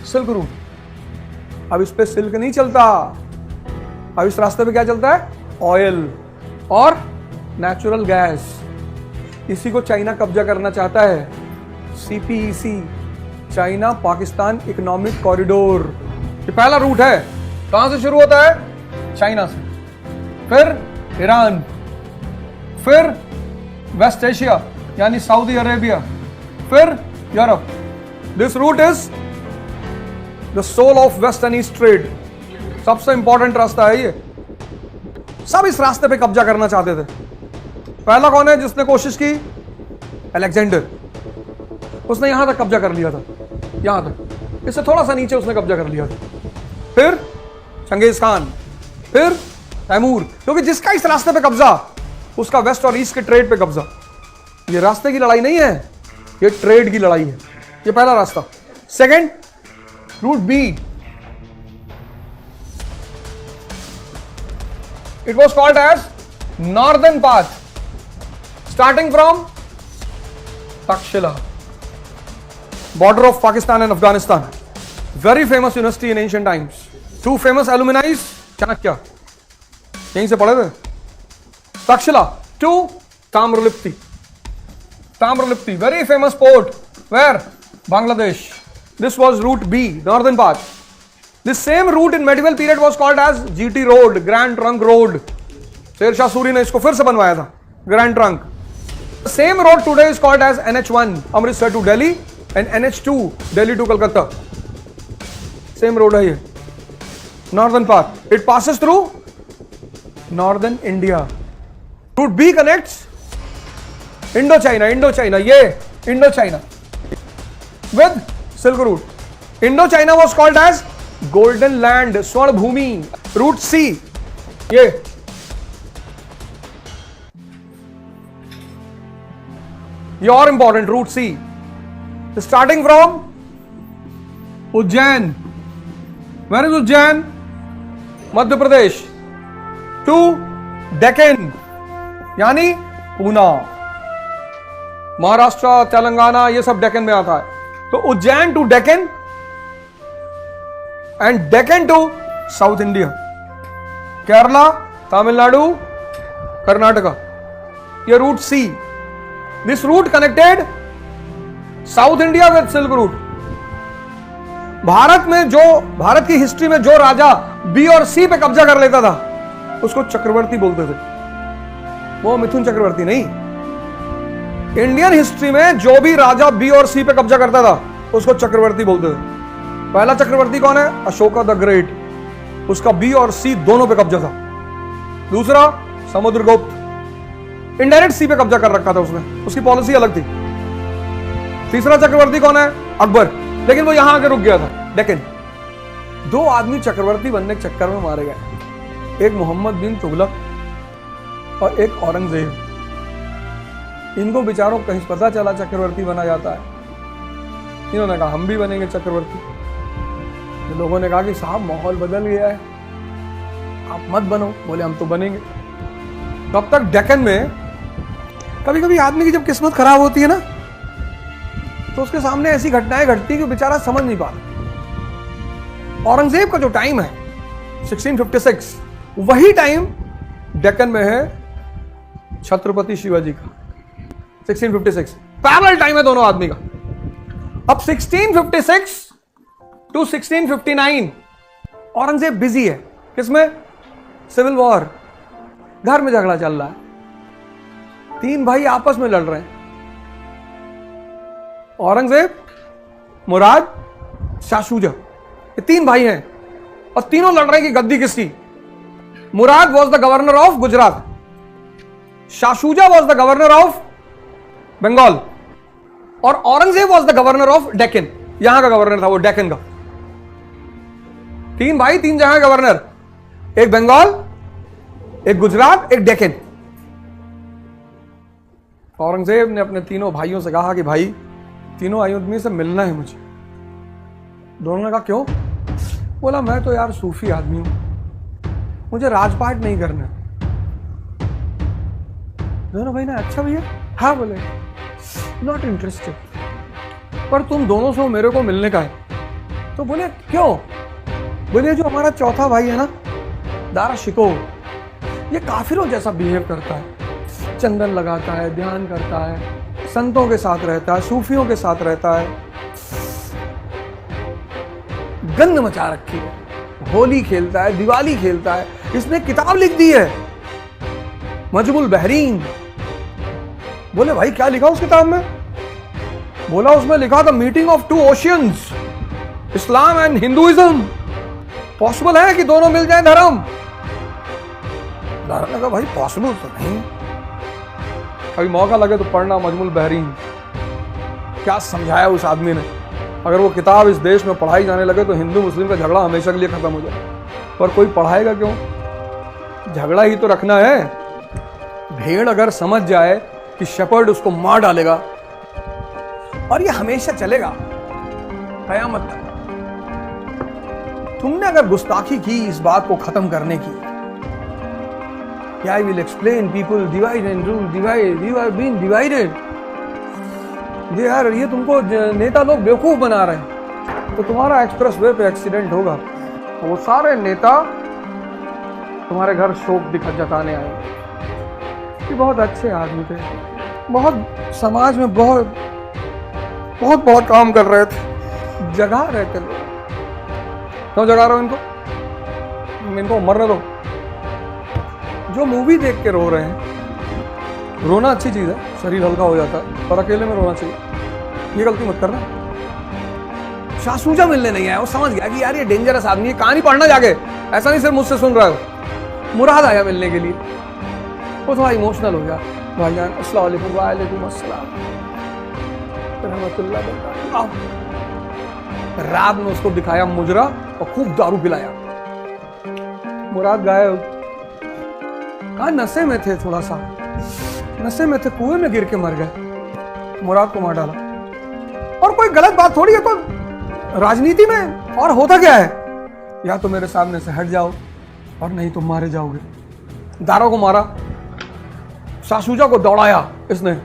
Silk route. अब इस पे सिल्क नहीं चलता, अब इस रास्ते पे क्या चलता है? ऑयल और नेचुरल गैस। इसी को चाइना कब्जा करना चाहता है। CPEC, China Pakistan economic corridor, ये पहला रूट है। कहां से शुरू होता है? चाइना से, फिर ईरान, फिर वेस्ट एशिया यानी सऊदी अरेबिया, फिर Europe. This route is the soul of west and east trade. सबसे इंपॉर्टेंट रास्ता है ये। सब इस रास्ते पे कब्जा करना चाहते थे। पहला कौन है जिसने कोशिश की? अलेक्जेंडर। उसने यहां तक कब्जा कर लिया था, यहां तक, इससे थोड़ा सा नीचे उसने कब्जा कर लिया था। फिर चंगेज खान, फिर तैमूर। क्योंकि जिसका इस रास्ते पे कब्जा, उसका वेस्ट और ईस्ट के ट्रेड पे कब्जा। ये रास्ते की लड़ाई नहीं है, ये ट्रेड की लड़ाई है। ये पहला रास्ता। Second, route B, it was called as northern path, starting from Taxila, border of Pakistan and Afghanistan. Very famous university in ancient times. Two famous alumni, Chanakya, यहीं से पढ़े थे। Takshashila to Tamralipti. Tamralipti, very famous port. Where? Bangladesh. This was route B, northern path. This same route in medieval period was called as GT Road, Grand Trunk Road. Sher Shah Suri ने इसको फिर से बनवाया था, Grand Trunk. The same road today is called as NH1, Amritsar to Delhi, and NH2, Delhi to Kolkata. Same road है ये, northern path. It passes through northern India. Route B connects Indochina, ये Indochina with Silk Route. Indochina was called as Golden Land, स्वर्ण भूमि. Route C, ये और इंपॉर्टेंट, route C, starting from Ujjain, where is Ujjain? Madhya Pradesh, to Deccan यानी पूना, महाराष्ट्र, तेलंगाना, ये सब डेक्कन में आता है। तो Ujjain to Deccan and Deccan to south India, Kerala, Tamil Nadu, Karnataka, ये रूट सी। This route connected South India with Silk Route. Bharat की हिस्ट्री में जो राजा बी और सी पे कब्जा कर लेता था उसको चक्रवर्ती बोलते थे, वो मिथुन चक्रवर्ती नहीं। इंडियन हिस्ट्री में जो भी राजा बी और सी पे कब्जा करता था उसको चक्रवर्ती बोलते थे। पहला चक्रवर्ती कौन है? अशोका द ग्रेट, उसका बी और सी दोनों पे कब्जा था। दूसरा समुद्रगुप्त, इनडायरेक्ट सी पे कब्जा कर रखा था उसने, उसकी पॉलिसी अलग थी। तीसरा चक्रवर्ती कौन है? अकबर, लेकिन वो यहां आके रुक गया था, डेक्कन। दो आदमी चक्रवर्ती बनने के चक्कर में मारे गए, एक मोहम्मद बिन तुगलक और एक औरंगजेब। इनको बेचारों को कहीं पता चला चक्रवर्ती बना जाता है, इन्होंने कहा हम भी बनेंगे चक्रवर्ती। लोगों ने कहा कि साहब माहौल बदल गया है, आप मत बनो। बोले हम तो बनेंगे। तब तक डेक्कन में कभी कभी आदमी की जब किस्मत खराब होती है ना, तो उसके सामने ऐसी घटनाएं घटती कि बेचारा समझ नहीं पाता। औरंगजेब का जो टाइम है 1656, वही टाइम डेक्कन में है छत्रपति शिवाजी का, 1656। पैरेलल टाइम है दोनों आदमी का। अब 1656 टू 1659 औरंगजेब बिजी है किसमें? सिविल वॉर, घर में झगड़ा चल रहा है, तीन भाई आपस में लड़ रहे हैं, औरंगजेब, मुराद, शाह शुजा, ये तीन भाई हैं और तीनों लड़ रहे हैं कि गद्दी किसकी। Murad was the governor of Gujarat, Shah Shuja was the governor of Bengal और Aurangzeb was the governor of Deccan. यहां का गवर्नर था वो, डेक्कन का। तीन भाई, तीन जगह गवर्नर, एक बंगाल, एक गुजरात, एक डेक्कन। औरंगजेब ने अपने तीनों भाइयों से कहा कि भाई तीनों आदमी से मिलना है मुझे। दोनों ने कहा क्यों? बोला मैं तो यार सूफी आदमी हूं, मुझे राजपाट नहीं करना। दोनों भाई ने अच्छा भैया, हाँ बोले नॉट इंटरेस्टेड, पर तुम दोनों से मेरे को मिलने का है। तो बोले क्यों? बोले जो हमारा चौथा भाई है ना, दारा शिको, ये काफिरों जैसा बिहेव करता है, चंदन लगाता है, ध्यान करता है, संतों के साथ रहता है, सूफियों के साथ रहता है, गंद मचा रखी है, होली खेलता है, दिवाली खेलता है। इसने किताब लिख दी है मजमुल बहरीन। बोले भाई क्या लिखा उस किताब में? बोला उसमें लिखा था meeting of two oceans, Islam and Hinduism. Possible है कि दोनों मिल जाए धर्म? दारा लगा भाई पॉसिबल तो नहीं। कभी मौका लगे तो पढ़ना मजमुल बहरीन, क्या समझाया उस आदमी ने। अगर वो किताब इस देश में पढ़ाई जाने लगे तो हिंदू मुस्लिम का झगड़ा हमेशा के लिए खत्म हो जाए। पर कोई पढ़ाएगा क्यों? झगड़ा ही तो रखना है। भेड़ अगर समझ जाए कि शेपर्ड उसको मार डालेगा, और ये हमेशा चलेगा कयामत तक। तुमने अगर गुस्ताखी की इस बात को खत्म करने की, I will explain people divide and rule divide, you have been divided. यार ये तुमको नेता लोग बेवकूफ बना रहे हैं, तो तुम्हारा एक्सप्रेस वे पे एक्सीडेंट होगा, वो सारे नेता तुम्हारे घर शोक जताने आएंगे कि बहुत अच्छे आदमी थे, बहुत समाज में बहुत बहुत बहुत काम कर रहे थे, जगा रहे थे लोग। क्यों जगा रहे हो इनको मरने दो। जो मूवी देख के रो रहे हैं, रोना अच्छी चीज है, शरीर हल्का हो जाता है, पर अकेले में रोना चाहिए, ये गलती मत करना। शासूजा मिलने नहीं आया, वो समझ गया कि यार ये डेंजरस आदमी है, कहानी पढ़ना जाके, ऐसा नहीं सिर्फ मुझसे सुन रहा हो। मुराद आया मिलने के लिए, वो थोड़ा इमोशनल हो गया। भाईजान अस्सलाम वालेकुम। वालेकुम अस्सलाम रहमतुल्लाह बरकातहू। रात में उसको दिखाया मुजरा और खूब दारू पिलाया। मुराद गायब। कहा नशे में थे, थोड़ा सा नशे में थे, कुएं में गिर के मर गए, मुराद को मार डाला। और कोई गलत बात थोड़ी है। तो राजनीति में और होता क्या है, या तो मेरे सामने से हट जाओ और नहीं तो मारे जाओगे। दारा को मारा, शासूजा को दौड़ाया इसने।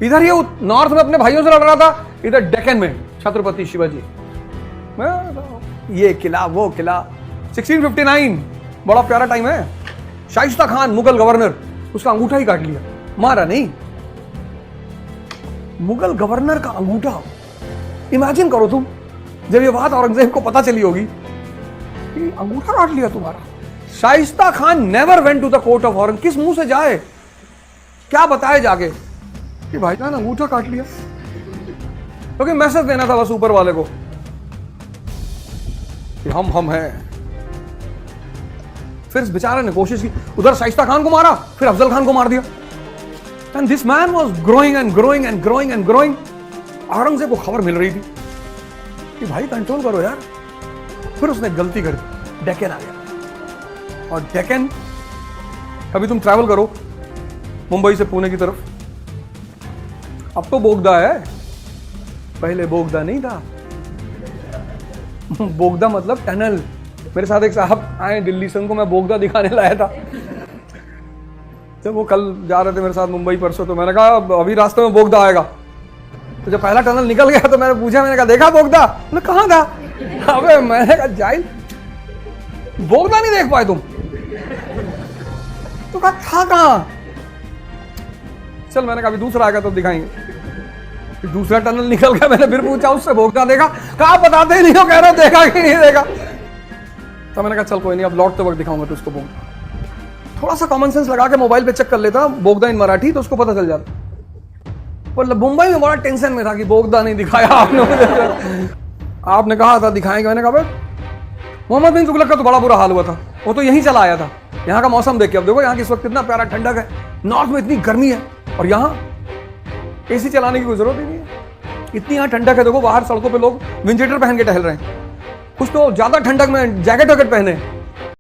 इधर ये नॉर्थ में अपने भाइयों से लड़ रहा था, इधर डेक्कन में छत्रपति शिवाजी, ये किला वो किला। 1659 बड़ा प्यारा टाइम है। शाइस्ता खान मुगल गवर्नर, उसका अंगूठा ही काट लिया, मारा नहीं। मुगल गवर्नर का अंगूठा, इमेजिन करो तुम, जब ये बात औरंगजेब को पता चली होगी कि अंगूठा काट लिया तुम्हारा। Shaista Khan never went to the court of Aurangzeb. किस मुंह से जाए, क्या बताए जाके कि भाईजान अंगूठा काट लिया? क्योंकि मैसेज देना था बस ऊपर वाले को कि हम हैं। फिर इस बेचारे ने कोशिश की, उधर शाइस्ता खान को मारा, फिर अफजल खान को मार दिया। And this man was growing and growing and growing and growing. Aurangzeb को खबर मिल रही थी कि भाई कंट्रोल करो यार। फिर उसने गलती कर दी, डेक्कन आ गया। और डेक्कन, अभी तुम ट्रैवल करो मुंबई से पुणे की तरफ, अब तो बोगदा है, पहले बोगदा नहीं था। बोगदा मतलब टनल। मेरे साथ एक साहब आए दिल्ली से, उनको मैं बोगदा दिखाने लाया था। जब वो कल जा रहे थे मेरे साथ मुंबई परसों, तो मैंने कहा अभी रास्ते में बोगदा आएगा। तो जब पहला टनल निकल गया तो मैंने पूछा, मैंने कहा देखा बोगदा? बोले कहाँ था? अबे मैंने कहा जाहिल, बोगदा नहीं देख पाए तुम? तो कहा था कहाँ? चल मैंने कहा अभी दूसरा आएगा तो दिखाएंगे। दूसरा टनल निकल गया, मैंने फिर पूछा उससे, बोगदा देखा? कहा बताते ही नहीं हो, कह रहे देखा कि नहीं देखा। तो मैंने कहा चल कोई नहीं, अब लौटते वक्त दिखाऊंगा तो उसको बोगदा। थोड़ा सा कॉमन सेंस लगा के मोबाइल पे चेक कर लेता बोगदा इन मराठी, तो उसको पता चल जाता। पर मुंबई में बड़ा टेंशन में था कि बोगदा नहीं दिखाया आपने। आपने कहा था दिखाएंगे, मैंने कहा मोहम्मद बिन तुगलक का तो बड़ा बुरा हाल हुआ था, वो तो यहीं चला आया था। यहाँ का मौसम देखिए, अब देखो यहाँ की इस वक्त कितना प्यारा ठंडक है। नॉर्थ में इतनी गर्मी है और यहाँ एसी चलाने की कोई जरूरत ही नहीं है। इतनी यहाँ ठंडक है, देखो बाहर सड़कों पे लोग विंड शीटर पहन के टहल रहे हैं। कुछ तो ज्यादा ठंडक में जैकेट वैकेट पहने,